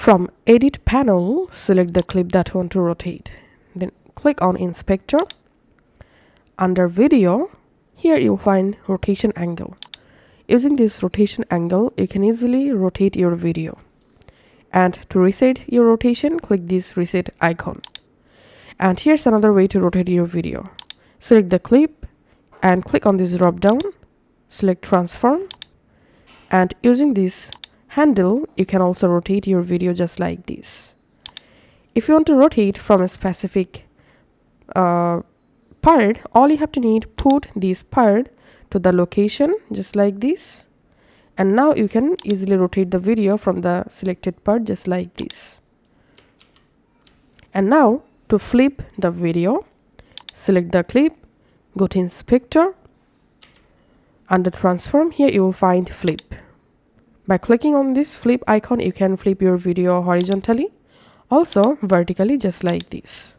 From Edit panel, select the clip that you want to rotate. Then click on Inspector. Under Video, here you'll find Rotation Angle. Using this rotation angle, you can easily rotate your video. And to reset your rotation, click this reset icon. And here's another way to rotate your video. Select the clip and click on this drop down, select transform, and using this handle, you can also rotate your video just like this. If you want to rotate from a specific part, all you have to need, put this part to the location just like this, and now you can easily rotate the video from the selected part just like this. And now to flip the video, select the clip, go to Inspector. Under Transform, here you will find Flip. By clicking on this flip icon, you can flip your video horizontally, also vertically just like this.